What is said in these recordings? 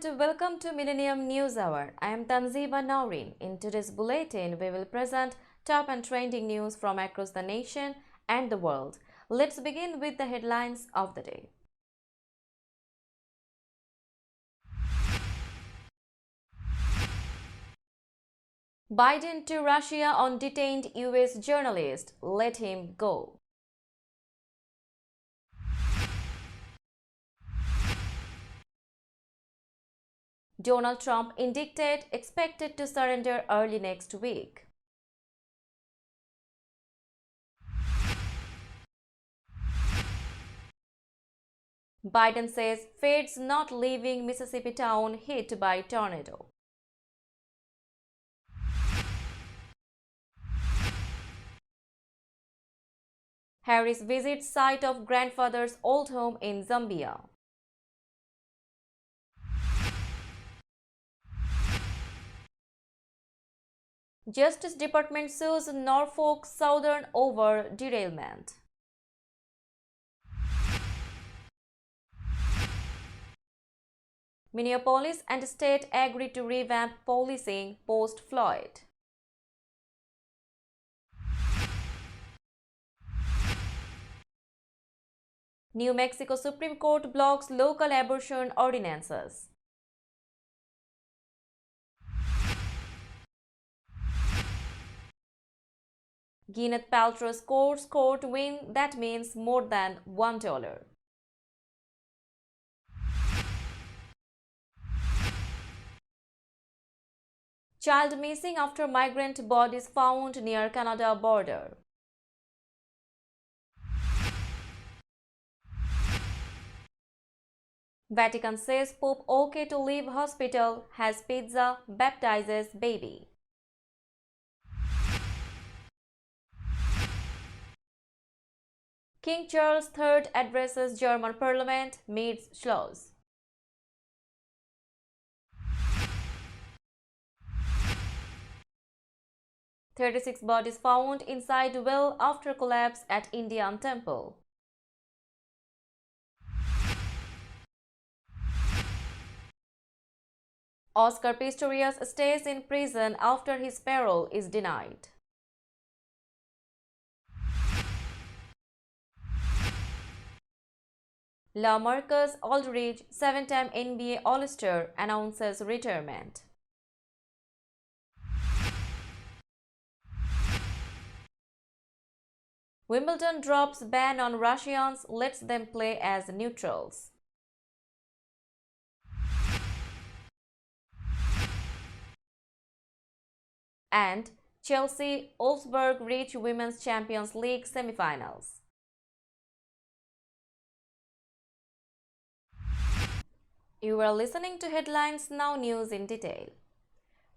and welcome to Millennium News Hour. I am Tanziba Nawreen. In today's bulletin, we will present top and trending news from across the nation and the world. Let's begin with the headlines of the day. Biden to Russia on detained US journalist. Let him go. Donald Trump indicted expected to surrender early next week. Biden says feds not leaving Mississippi town hit by tornado. Harris visits site of grandfather's old home in Zambia. Justice Department sues Norfolk Southern over derailment. Minneapolis and state agree to revamp policing post-Floyd. New Mexico Supreme Court blocks local abortion ordinances. Gwyneth Paltrow scores court win that means more than $1. Child missing after migrant bodies found near Canada border. Vatican says Pope okay to leave hospital, has pizza, baptizes baby. King Charles III addresses German parliament, meets Schloss. "36 bodies found inside well after collapse at Indian temple. Oscar Pistorius stays in prison after his parole is denied. LaMarcus Aldridge, 7-time NBA All-Star, announces retirement. Wimbledon drops ban on Russians, lets them play as neutrals. And Chelsea Wolfsburg reach Women's Champions League semifinals. You are listening to Headlines Now News in detail.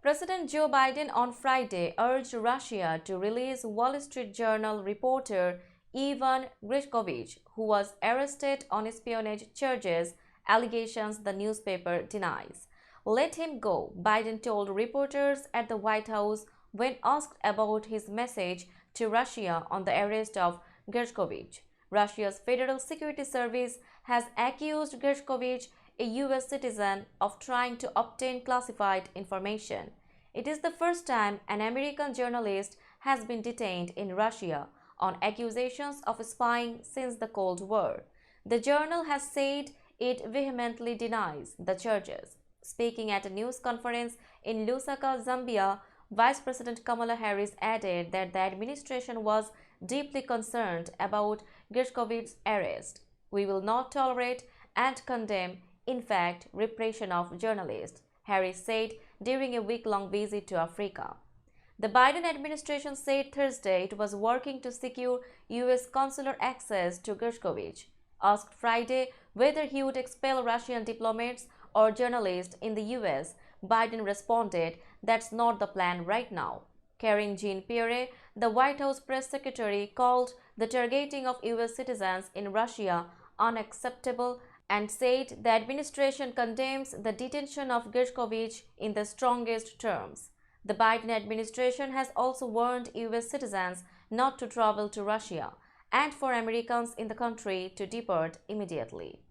President Joe Biden on Friday urged Russia to release Wall Street Journal reporter Ivan Grishkovich, who was arrested on espionage charges, allegations the newspaper denies. Let him go, Biden told reporters at the White House when asked about his message to Russia on the arrest of Grishkovich. Russia's Federal Security Service has accused Grishkovich, a U.S. citizen, of trying to obtain classified information. It is the first time an American journalist has been detained in Russia on accusations of spying since the Cold War. The journal has said it vehemently denies the charges. Speaking at a news conference in Lusaka, Zambia, Vice President Kamala Harris added that the administration was deeply concerned about Grishkovich's arrest. "We will not tolerate and condemn, in fact, repression of journalists," Harris said during a week-long visit to Africa. The Biden administration said Thursday it was working to secure U.S. consular access to Grishkovich. Asked Friday whether he would expel Russian diplomats or journalists in the U.S., Biden responded, "That's not the plan right now." Karine Jean-Pierre, the White House press secretary, called the targeting of U.S. citizens in Russia unacceptable and said the administration condemns the detention of Grishkovich in the strongest terms. The Biden administration has also warned U.S. citizens not to travel to Russia and for Americans in the country to depart immediately.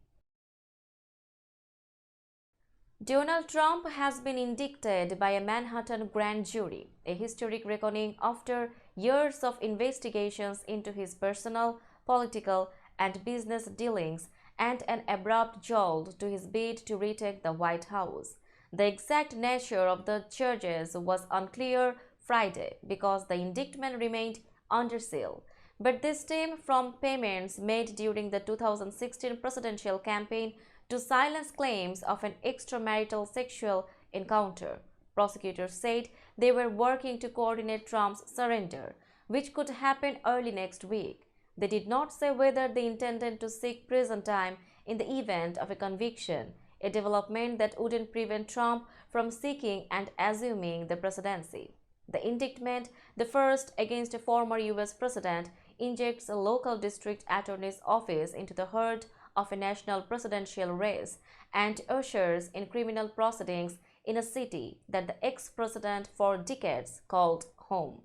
Donald Trump has been indicted by a Manhattan grand jury, a historic reckoning after years of investigations into his personal, political, and business dealings, and an abrupt jolt to his bid to retake the White House. The exact nature of the charges was unclear Friday because the indictment remained under seal. But this stemmed from payments made during the 2016 presidential campaign to silence claims of an extramarital sexual encounter. Prosecutors said they were working to coordinate Trump's surrender, which could happen early next week. They did not say whether they intended to seek prison time in the event of a conviction, a development that wouldn't prevent Trump from seeking and assuming the presidency. The indictment, the first against a former U.S. president, injects a local district attorney's office into the heart of a national presidential race and ushers in criminal proceedings in a city that the ex-president for decades called home.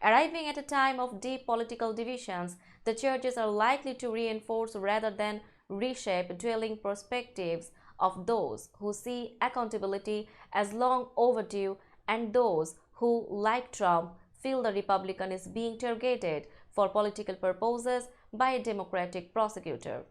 Arriving at a time of deep political divisions, the charges are likely to reinforce rather than reshape dwelling perspectives of those who see accountability as long overdue and those who, like Trump, feel the Republican is being targeted for political purposes by a Democratic prosecutor.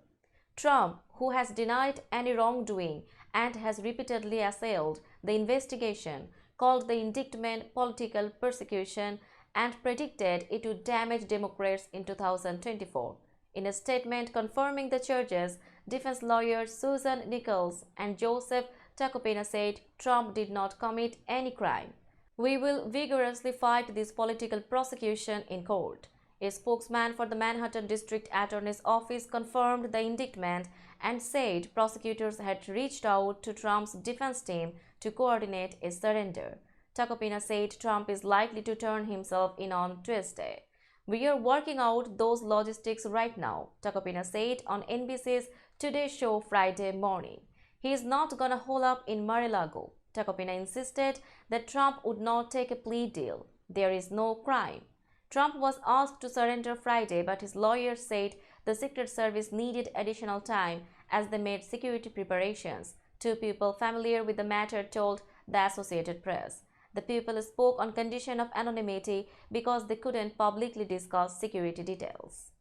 Trump, who has denied any wrongdoing and has repeatedly assailed the investigation, called the indictment political persecution and predicted it would damage Democrats in 2024. In a statement confirming the charges, defense lawyers Susan Nichols and Joseph Tacopina said Trump did not commit any crime. We will vigorously fight this political prosecution in court. A spokesman for the Manhattan District Attorney's Office confirmed the indictment and said prosecutors had reached out to Trump's defense team to coordinate a surrender. Tacopina said Trump is likely to turn himself in on Tuesday. We are working out those logistics right now, Tacopina said on NBC's Today Show Friday morning. He is not gonna hole up in Mar-a-Lago. Tacopina insisted that Trump would not take a plea deal. There is no crime. Trump was asked to surrender Friday, but his lawyers said the Secret Service needed additional time as they made security preparations. Two people familiar with the matter told the Associated Press. The people spoke on condition of anonymity because they couldn't publicly discuss security details.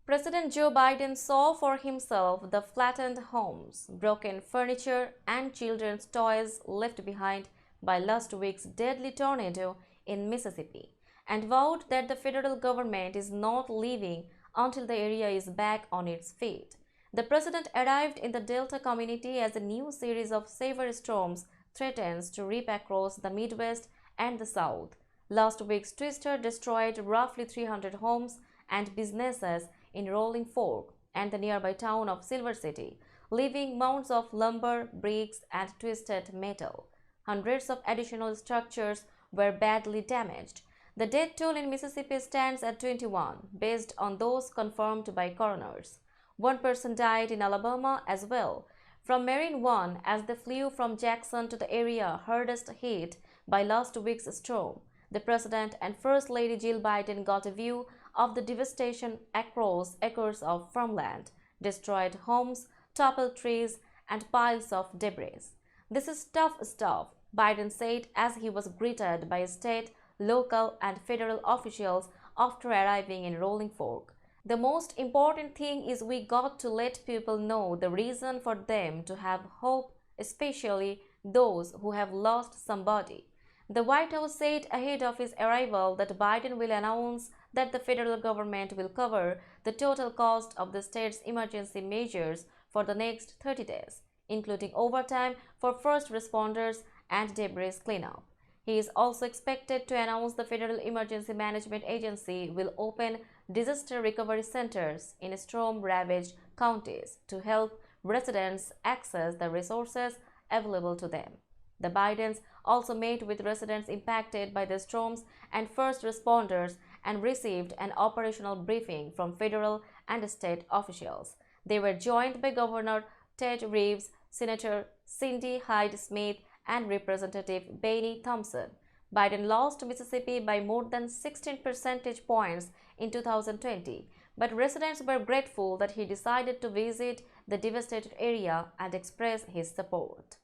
President Joe Biden saw for himself the flattened homes, broken furniture, and children's toys left behind by last week's deadly tornado in Mississippi and vowed that the federal government is not leaving until the area is back on its feet. The president arrived in the Delta community as a new series of severe storms threatens to rip across the Midwest and the South. Last week's twister destroyed roughly 300 homes and businesses in Rolling Fork and the nearby town of Silver City, leaving mounds of lumber, bricks, and twisted metal. Hundreds of additional structures were badly damaged. The death toll in Mississippi stands at 21, based on those confirmed by coroners. One person died in Alabama as well, from Marine One as they flew from Jackson to the area hardest hit by last week's storm. The President and First Lady Jill Biden got a view of the devastation across acres of farmland, destroyed homes, toppled trees, and piles of debris. This is tough stuff, Biden said as he was greeted by state, local, and federal officials after arriving in Rolling Fork. The most important thing is we got to let people know the reason for them to have hope, especially those who have lost somebody. The White House said ahead of his arrival that Biden will announce that the federal government will cover the total cost of the state's emergency measures for the next 30 days, including overtime for first responders and debris cleanup. He is also expected to announce the Federal Emergency Management Agency will open disaster recovery centers in storm-ravaged counties to help residents access the resources available to them. The Bidens also met with residents impacted by the storms and first responders and received an operational briefing from federal and state officials. They were joined by Governor Ted Reeves, Senator Cindy Hyde-Smith, and Representative Benny Thompson. Biden lost Mississippi by more than 16 percentage points in 2020, but residents were grateful that he decided to visit the devastated area and express his support.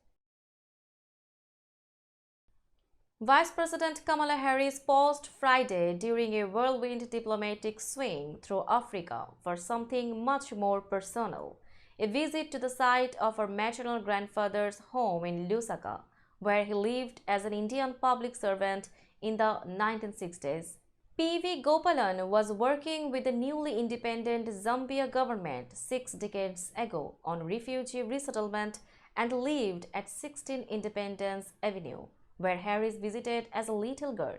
Vice President Kamala Harris paused Friday during a whirlwind diplomatic swing through Africa for something much more personal, a visit to the site of her maternal grandfather's home in Lusaka, where he lived as an Indian public servant in the 1960s. P.V. Gopalan was working with the newly independent Zambia government 6 decades ago on refugee resettlement and lived at 16 Independence Avenue, where Harris visited as a little girl.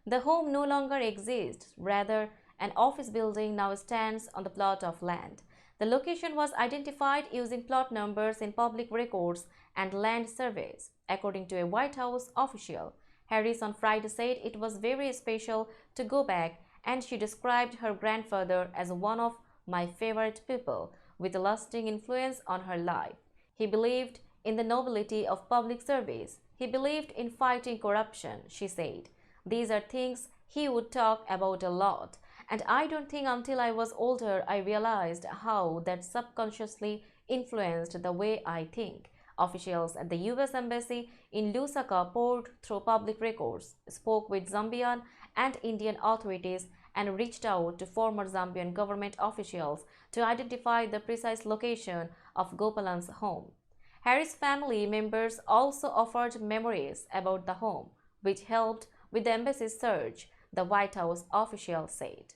The home no longer exists, rather, an office building now stands on the plot of land. The location was identified using plot numbers in public records and land surveys, according to a White House official. Harris on Friday said it was very special to go back, and she described her grandfather as one of my favorite people with a lasting influence on her life. He believed in the nobility of public service. He believed in fighting corruption, she said. These are things he would talk about a lot, and I don't think until I was older I realized how that subconsciously influenced the way I think. Officials at the U.S. Embassy in Lusaka poured through public records, spoke with Zambian and Indian authorities, and reached out to former Zambian government officials to identify the precise location of Gopalan's home. Harris' family members also offered memories about the home, which helped with the embassy's search, the White House official said.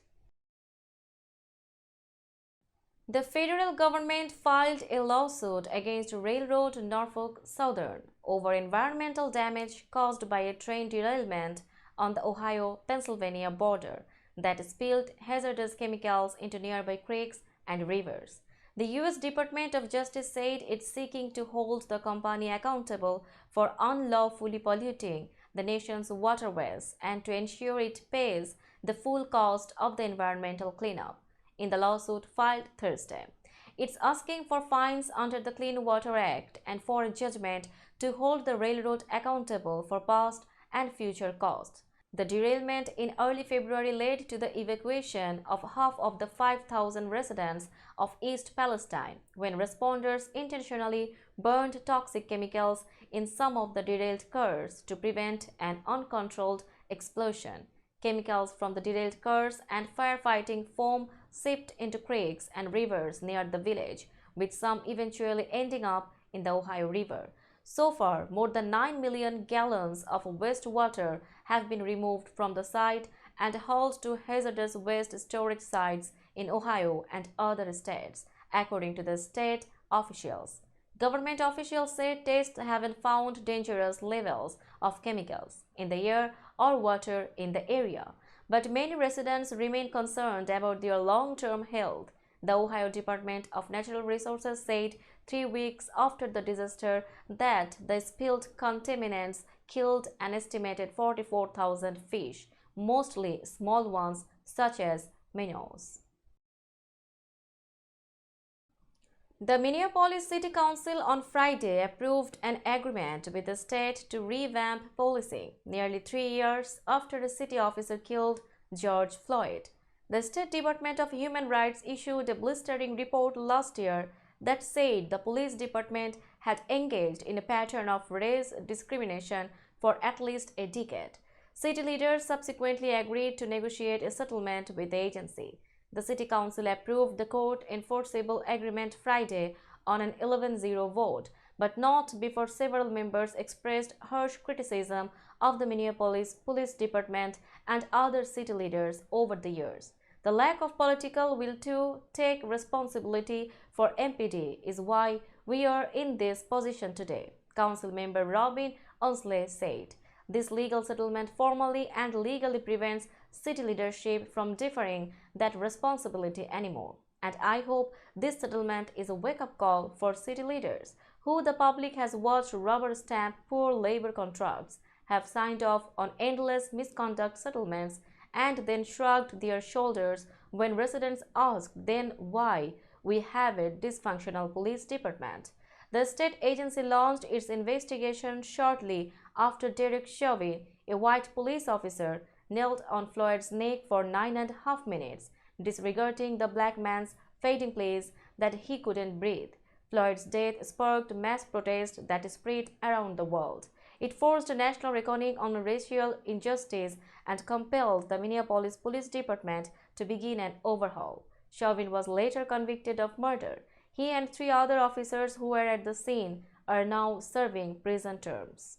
The federal government filed a lawsuit against Railroad Norfolk Southern over environmental damage caused by a train derailment on the Ohio-Pennsylvania border that spilled hazardous chemicals into nearby creeks and rivers. The U.S. Department of Justice said it's seeking to hold the company accountable for unlawfully polluting the nation's waterways and to ensure it pays the full cost of the environmental cleanup. In the lawsuit filed Thursday, it's asking for fines under the Clean Water Act and for a judgment to hold the railroad accountable for past and future costs. The derailment in early February led to the evacuation of half of the 5,000 residents of East Palestine when responders intentionally burned toxic chemicals in some of the derailed cars to prevent an uncontrolled explosion. Chemicals from the derailed cars and firefighting foam seeped into creeks and rivers near the village, with some eventually ending up in the Ohio River. So far, more than 9 million gallons of wastewater have been removed from the site and hauled to hazardous waste storage sites in Ohio and other states, according to the state officials. Government officials say tests haven't found dangerous levels of chemicals in the air or water in the area, but many residents remain concerned about their long-term health. The Ohio Department of Natural Resources said 3 weeks after the disaster that the spilled contaminants killed an estimated 44,000 fish, mostly small ones such as minnows. The Minneapolis City Council on Friday approved an agreement with the state to revamp policing nearly 3 years after a city officer killed George Floyd. The State Department of Human Rights issued a blistering report last year that said the police department had engaged in a pattern of race discrimination for at least a decade. City leaders subsequently agreed to negotiate a settlement with the agency. The City Council approved the court-enforceable agreement Friday on an 11-0 vote, but not before several members expressed harsh criticism of the Minneapolis Police Department and other city leaders over the years. The lack of political will to take responsibility for MPD is why we are in this position today, Council member Robin Unsley said. This legal settlement formally and legally prevents city leadership from deferring that responsibility anymore. And I hope this settlement is a wake-up call for city leaders who the public has watched rubber stamp poor labor contracts, have signed off on endless misconduct settlements, and then shrugged their shoulders when residents asked then why we have a dysfunctional police department. The state agency launched its investigation shortly after Derek Chauvin, a white police officer, knelt on Floyd's neck for 9.5 minutes, disregarding the black man's fading pleas that he couldn't breathe. Floyd's death sparked mass protests that spread around the world. It forced a national reckoning on racial injustice and compelled the Minneapolis Police Department to begin an overhaul. Chauvin was later convicted of murder. He and three other officers who were at the scene are now serving prison terms.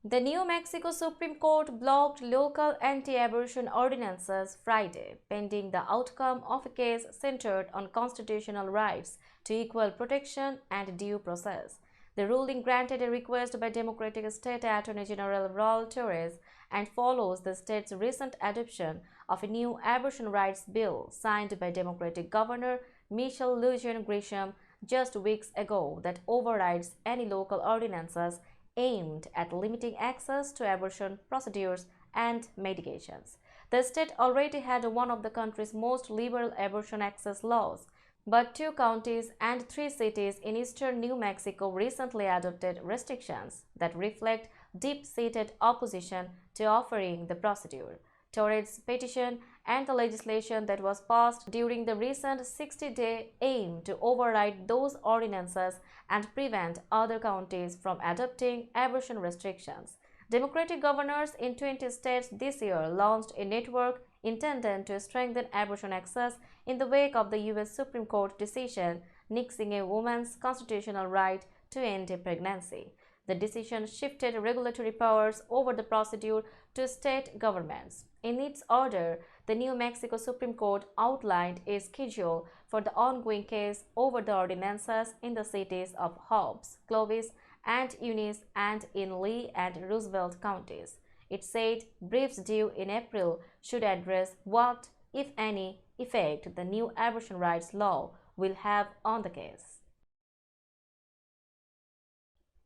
The New Mexico Supreme Court blocked local anti-abortion ordinances Friday, pending the outcome of a case centered on constitutional rights to equal protection and due process. The ruling granted a request by Democratic State Attorney General Raul Torres and follows the state's recent adoption of a new abortion rights bill signed by Democratic Governor Michelle Lujan Grisham just weeks ago that overrides any local ordinances aimed at limiting access to abortion procedures and medications. The state already had one of the country's most liberal abortion access laws, but two counties and three cities in eastern New Mexico recently adopted restrictions that reflect deep-seated opposition to offering the procedure. Torres' petition and the legislation that was passed during the recent 60-day aim to override those ordinances and prevent other counties from adopting abortion restrictions. Democratic governors in 20 states this year launched a network intended to strengthen abortion access in the wake of the U.S. Supreme Court decision nixing a woman's constitutional right to end a pregnancy. The decision shifted regulatory powers over the procedure to state governments. In its order, the New Mexico Supreme Court outlined a schedule for the ongoing case over the ordinances in the cities of Hobbs, Clovis, and Eunice and in Lee and Roosevelt counties. It said briefs due in April should address what, if any, effect the new abortion rights law will have on the case.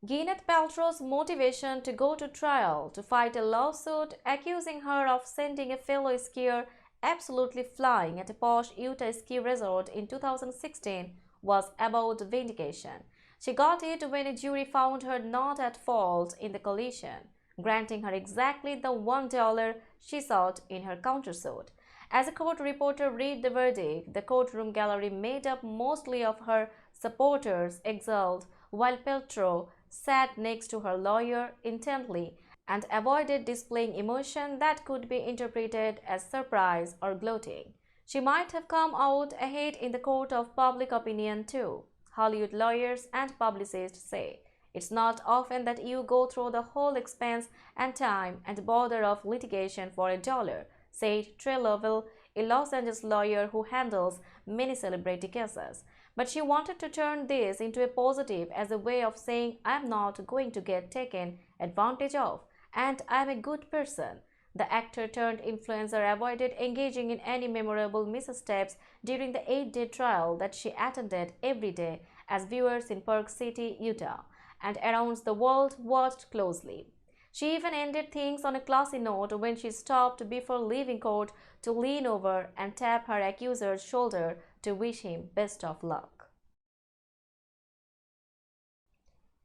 Gwyneth Paltrow's motivation to go to trial to fight a lawsuit accusing her of sending a fellow skier absolutely flying at a posh Utah ski resort in 2016 was about vindication. She got it when a jury found her not at fault in the collision, granting her exactly the $1 she sought in her countersuit. As a court reporter read the verdict, the courtroom gallery made up mostly of her supporters exulted while Paltrow sat next to her lawyer intently and avoided displaying emotion that could be interpreted as surprise or gloating. She might have come out ahead in the court of public opinion too, Hollywood lawyers and publicists say. It's not often that you go through the whole expense and time and bother of litigation for $1, said Trey Lovell, a Los Angeles lawyer who handles many celebrity cases. But she wanted to turn this into a positive as a way of saying, I'm not going to get taken advantage of, and I'm a good person. The actor-turned-influencer avoided engaging in any memorable missteps during the 8-day trial that she attended every day as viewers in Park City, Utah, and around the world watched closely. She even ended things on a classy note when she stopped before leaving court to lean over and tap her accuser's shoulder to wish him best of luck.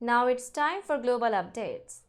Now it's time for global updates.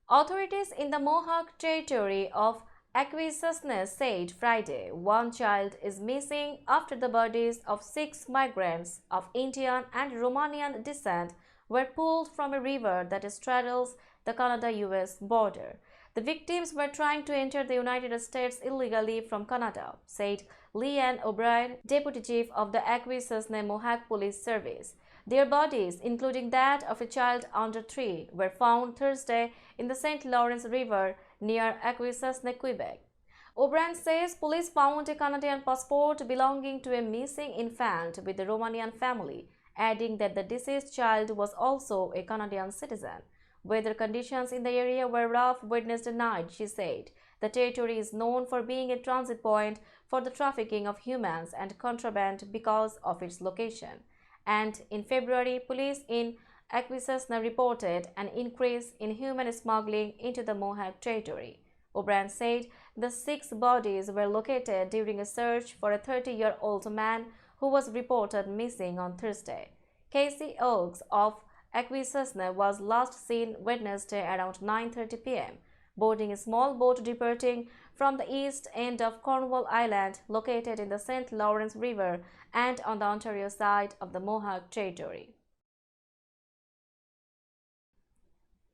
Authorities in the Mohawk Territory of Akwesasne said Friday one child is missing after the bodies of 6 migrants of Indian and Romanian descent were pulled from a river that straddles the Canada-US border. The victims were trying to enter the United States illegally from Canada, said Leanne O'Brien, deputy chief of the Akwesasne Mohawk Police Service. Their bodies, including that of a child under 3, were found Thursday in the St. Lawrence River near Akwesasne, Quebec. O'Brien says police found a Canadian passport belonging to a missing infant with the Romanian family, adding that the deceased child was also a Canadian citizen. Weather conditions in the area were rough Wednesday night, she said. The territory is known for being a transit point for the trafficking of humans and contraband because of its location. And in February, police in Akwesasne reported an increase in human smuggling into the Mohawk Territory. O'Brien said the 6 bodies were located during a search for a 30-year-old man who was reported missing on Thursday. Casey Oakes of Aquisasne was last seen Wednesday around 9:30 p.m. boarding a small boat departing from the east end of Cornwall Island, located in the St. Lawrence River and on the Ontario side of the Mohawk Territory.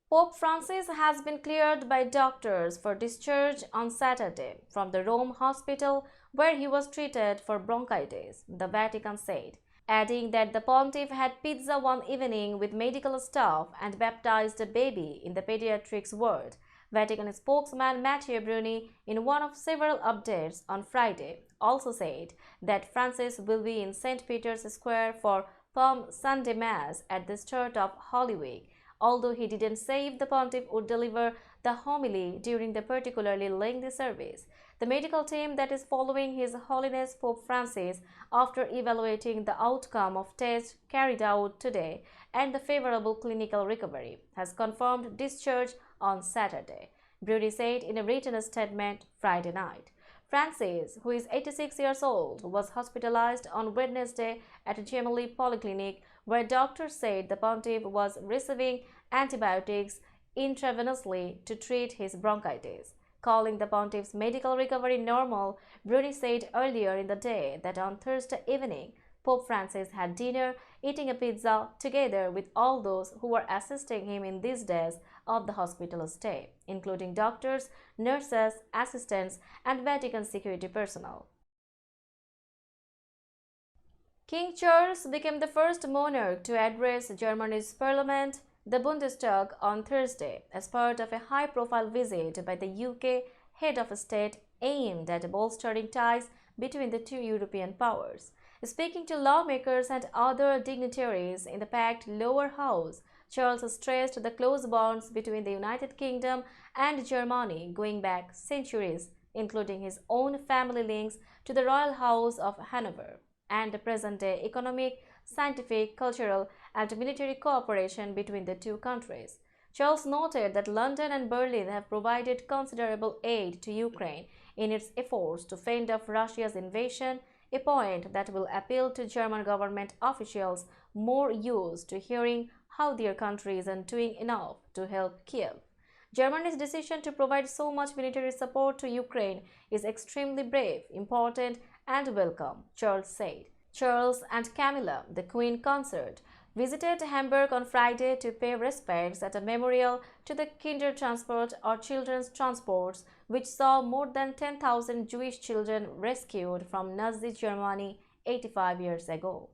Pope Francis has been cleared by doctors for discharge on Saturday from the Rome hospital where he was treated for bronchitis, the Vatican said, adding that the pontiff had pizza one evening with medical staff and baptized a baby in the pediatrics ward. Vatican spokesman Matteo Bruni, in one of several updates on Friday, also said that Francis will be in St. Peter's Square for Palm Sunday Mass at the start of Holy Week, although he didn't say if the pontiff would deliver the homily during the particularly lengthy service. The medical team that is following His Holiness Pope Francis after evaluating the outcome of tests carried out today and the favorable clinical recovery has confirmed discharge on Saturday, Bruni said in a written statement Friday night. Francis, who is 86 years old, was hospitalized on Wednesday at a Gemelli Polyclinic where doctors said the pontiff was receiving antibiotics intravenously to treat his bronchitis. Calling the pontiff's medical recovery normal, Bruni said earlier in the day that on Thursday evening, Pope Francis had dinner, eating a pizza together with all those who were assisting him in these days of the hospital stay, including doctors, nurses, assistants, and Vatican security personnel. King Charles became the first monarch to address Germany's parliament, the Bundestag, on Thursday as part of a high-profile visit by the UK head of state aimed at bolstering ties between the two European powers. Speaking to lawmakers and other dignitaries in the packed lower house, Charles stressed the close bonds between the United Kingdom and Germany going back centuries, including his own family links to the royal house of Hanover, and the present-day economic, scientific, cultural, and military cooperation between the two countries. Charles noted that London and Berlin have provided considerable aid to Ukraine in its efforts to fend off Russia's invasion, a point that will appeal to German government officials more used to hearing how their country isn't doing enough to help Kiev. Germany's decision to provide so much military support to Ukraine is extremely brave, important, and welcome, Charles said. Charles and Camilla, the Queen consort, visited Hamburg on Friday to pay respects at a memorial to the Kindertransport or children's transports, which saw more than 10,000 Jewish children rescued from Nazi Germany 85 years ago.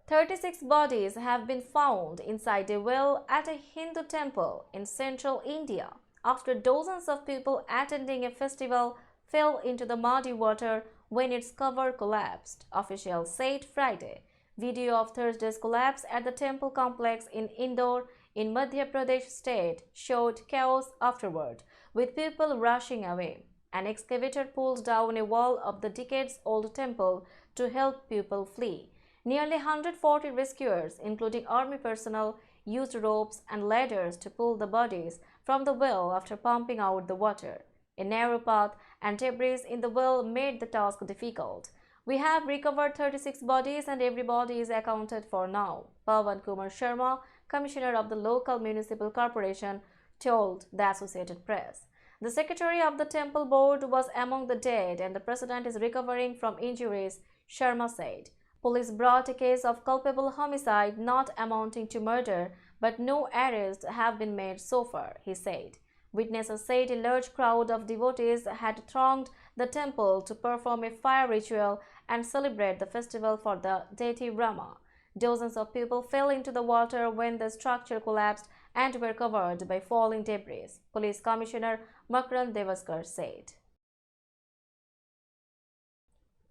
36 bodies have been found inside a well at a Hindu temple in central India after dozens of people attending a festival fell into the muddy water when its cover collapsed, officials said Friday. Video of Thursday's collapse at the temple complex in Indore in Madhya Pradesh state showed chaos afterward, with people rushing away. An excavator pulled down a wall of the decades-old temple to help people flee. Nearly 140 rescuers, including army personnel, used ropes and ladders to pull the bodies from the well after pumping out the water. A narrow path and debris in the well made the task difficult. We have recovered 36 bodies and every body is accounted for now, Pawan Kumar Sharma, commissioner of the local municipal corporation, told the Associated Press. The secretary of the temple board was among the dead and the president is recovering from injuries, Sharma said. Police brought a case of culpable homicide not amounting to murder, but no arrests have been made so far, he said. Witnesses said a large crowd of devotees had thronged the temple to perform a fire ritual and celebrate the festival for the deity Rama. Dozens of people fell into the water when the structure collapsed and were covered by falling debris, Police Commissioner Makran Devaskar said.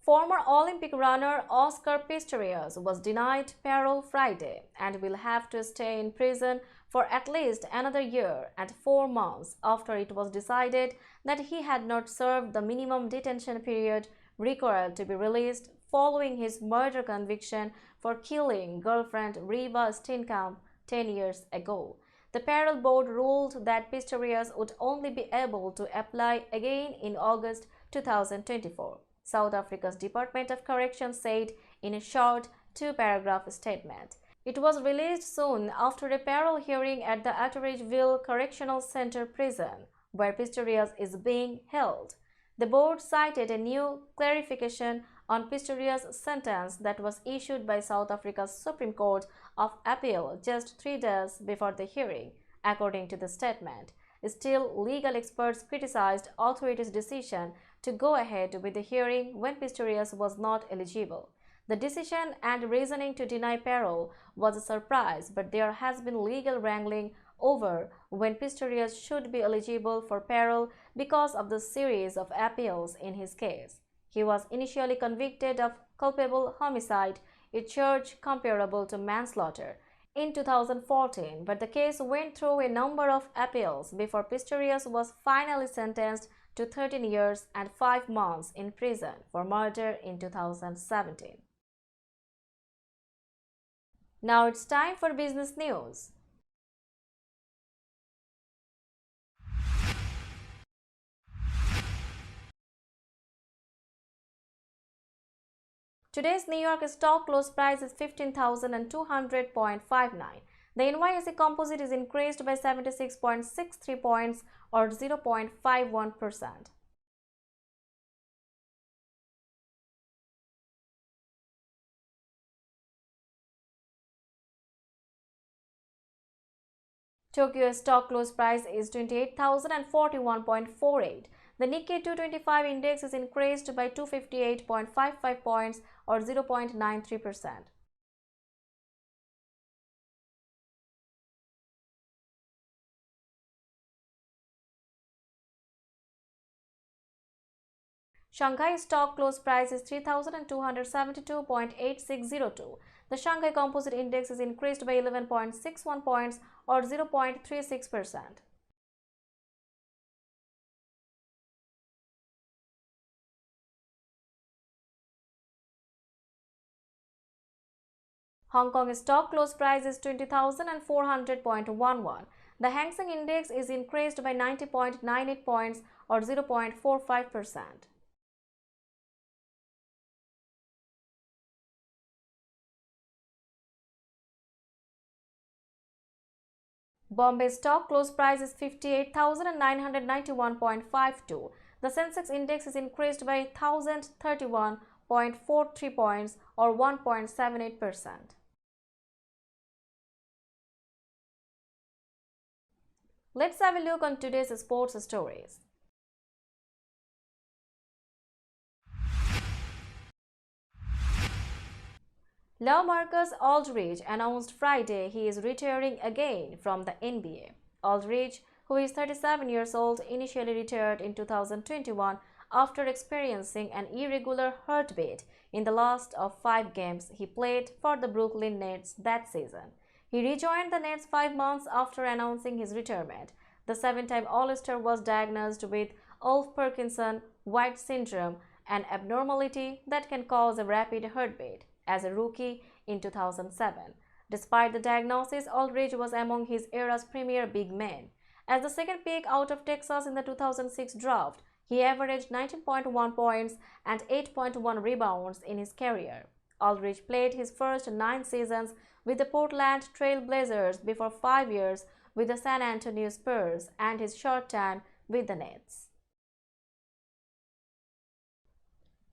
Former Olympic runner Oscar Pistorius was denied parole Friday and will have to stay in prison for at least another year and 4 months after it was decided that he had not served the minimum detention period required to be released following his murder conviction for killing girlfriend Reva Steenkamp 10 years ago. The parole board ruled that Pistorius would only be able to apply again in August 2024. South Africa's Department of Corrections said in a short two-paragraph statement. It was released soon after a parole hearing at the Atteridgeville Correctional Center prison, where Pistorius is being held. The board cited a new clarification on Pistorius' sentence that was issued by South Africa's Supreme Court of Appeal just 3 days before the hearing, according to the statement. Still, legal experts criticized authorities' decision to go ahead with the hearing when Pistorius was not eligible. The decision and reasoning to deny parole was a surprise, but there has been legal wrangling over when Pistorius should be eligible for parole because of the series of appeals in his case. He was initially convicted of culpable homicide, a charge comparable to manslaughter, in 2014, but the case went through a number of appeals before Pistorius was finally sentenced to 13 years and 5 months in prison for murder in 2017. Now it's time for business news. Today's New York stock close price is 15,200.59. The NYSE Composite is increased by 76.63 points or 0.51%. Tokyo stock close price is 28,041.48. The Nikkei 225 index is increased by 258.55 points or 0.93%. Shanghai stock close price is 3,272.8602. The Shanghai Composite Index is increased by 11.61 points or 0.36%. Hong Kong stock close price is 20,400.11. The Hang Seng Index is increased by 90.98 points or 0.45%. Bombay stock close price is 58,991.52. The Sensex Index is increased by 1,031.43 points or 1.78%. Let's have a look on today's sports stories. LaMarcus Aldridge announced Friday he is retiring again from the NBA. Aldridge, who is 37 years old, initially retired in 2021 after experiencing an irregular heartbeat in the last of 5 games he played for the Brooklyn Nets that season. He rejoined the Nets 5 months after announcing his retirement. The 7-time All-Star was diagnosed with Wolff-Parkinson-White syndrome, an abnormality that can cause a rapid heartbeat, as a rookie in 2007. Despite the diagnosis, Aldridge was among his era's premier big men. As the second pick out of Texas in the 2006 draft, he averaged 19.1 points and 8.1 rebounds in his career. Aldridge played his first 9 seasons with the Portland Trail Blazers before 5 years with the San Antonio Spurs and his short time with the Nets.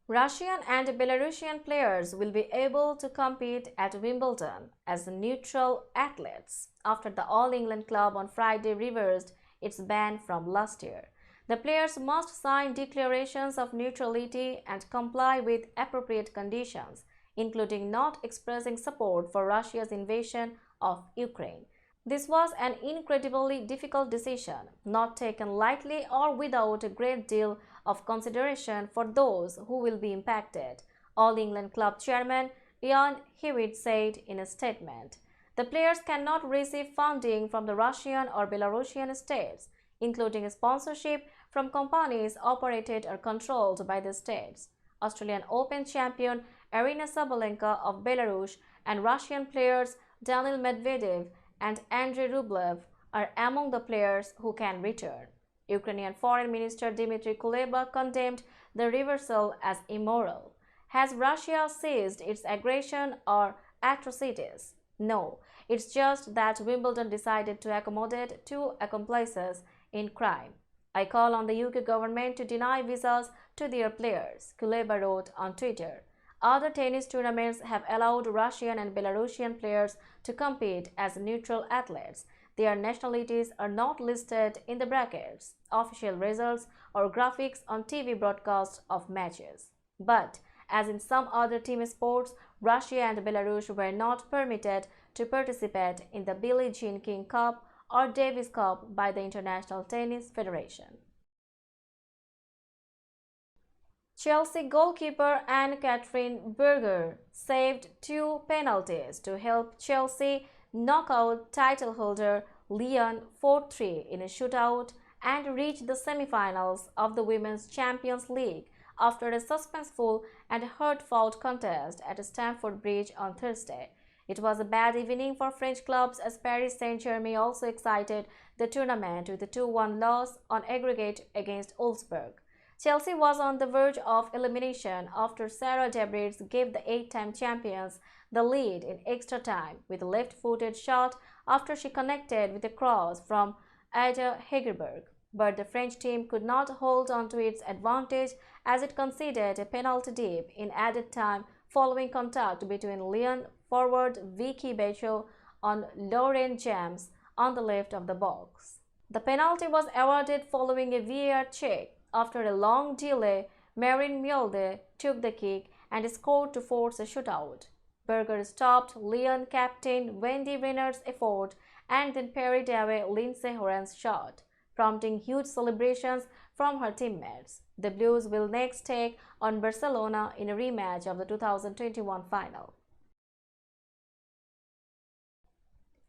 Russian and Belarusian players will be able to compete at Wimbledon as neutral athletes after the All England club on Friday reversed its ban from last year. The players must sign declarations of neutrality and comply with appropriate conditions, including not expressing support for Russia's invasion of Ukraine. This was an incredibly difficult decision, not taken lightly or without a great deal of consideration for those who will be impacted, All England Club chairman Ian Hewitt said in a statement. The players cannot receive funding from the Russian or Belarusian states, including sponsorship from companies operated or controlled by the states. Australian Open champion Aryna Sabalenka of Belarus and Russian players Daniil Medvedev and Andrei Rublev are among the players who can return. Ukrainian Foreign Minister Dmitry Kuleba condemned the reversal as immoral. Has Russia ceased its aggression or atrocities? No, it's just that Wimbledon decided to accommodate two accomplices in crime. I call on the UK government to deny visas to their players, Kuleba wrote on Twitter. Other tennis tournaments have allowed Russian and Belarusian players to compete as neutral athletes. Their nationalities are not listed in the brackets, official results, or graphics on TV broadcasts of matches. But, as in some other team sports, Russia and Belarus were not permitted to participate in the Billie Jean King Cup or Davis Cup by the International Tennis Federation. Chelsea goalkeeper Anne-Catherine Berger saved two penalties to help Chelsea knock out title holder Lyon 4-3 in a shootout and reach the semi-finals of the Women's Champions League after a suspenseful and hard-fought contest at Stamford Bridge on Thursday. It was a bad evening for French clubs as Paris Saint-Germain also excited the tournament with a 2-1 loss on aggregate against Wolfsburg. Chelsea was on the verge of elimination after Sarah Debris gave the eight-time champions the lead in extra time with a left-footed shot after she connected with a cross from Ada Hegerberg. But the French team could not hold on to its advantage as it conceded a penalty deep in added time following contact between Lyon forward Vicky Becho on Nawreen James on the left of the box. The penalty was awarded following a VAR check. After a long delay, Marin Mjolde took the kick and scored to force a shootout. Berger stopped Lyon captain Wendy Renner's effort and then parried away Lindsay Horan's shot, prompting huge celebrations from her teammates. The Blues will next take on Barcelona in a rematch of the 2021 final.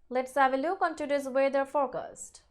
Let's have a look on today's weather forecast.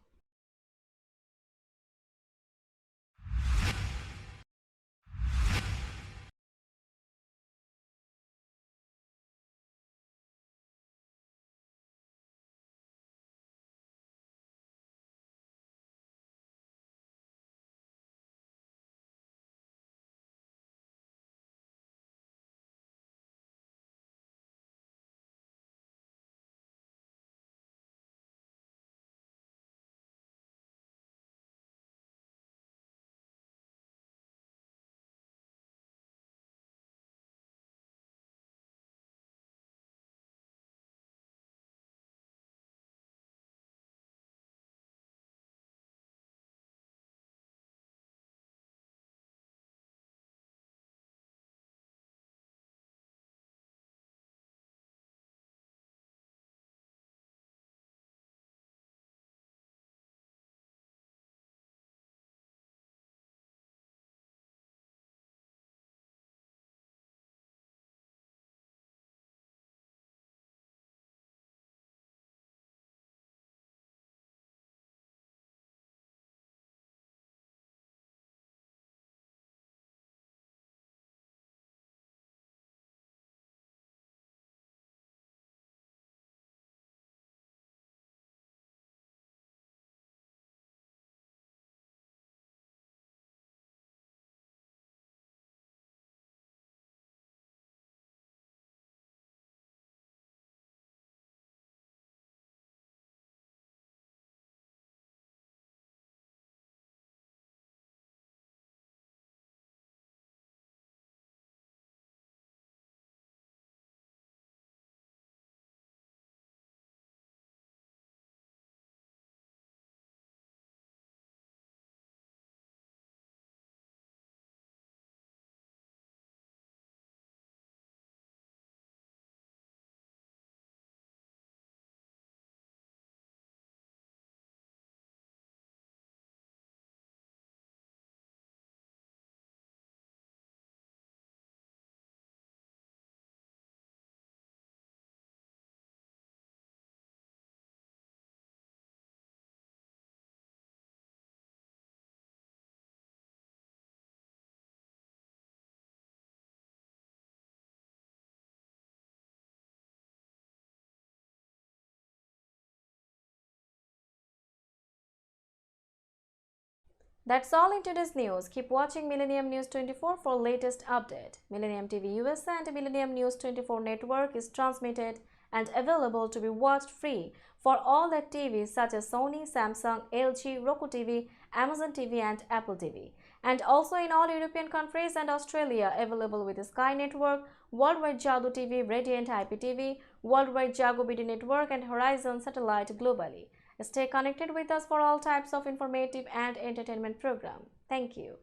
That's all in today's news. Keep watching Millennium News 24 for latest update. Millennium TV USA and Millennium News 24 network is transmitted and available to be watched free for all the TVs such as Sony, Samsung, LG, Roku TV, Amazon TV and Apple TV. And also in all European countries and Australia, available with Sky Network, Worldwide Jago TV, Radiant IPTV, Worldwide Jago BD Network and Horizon Satellite globally. Stay connected with us for all types of informative and entertainment program. Thank you.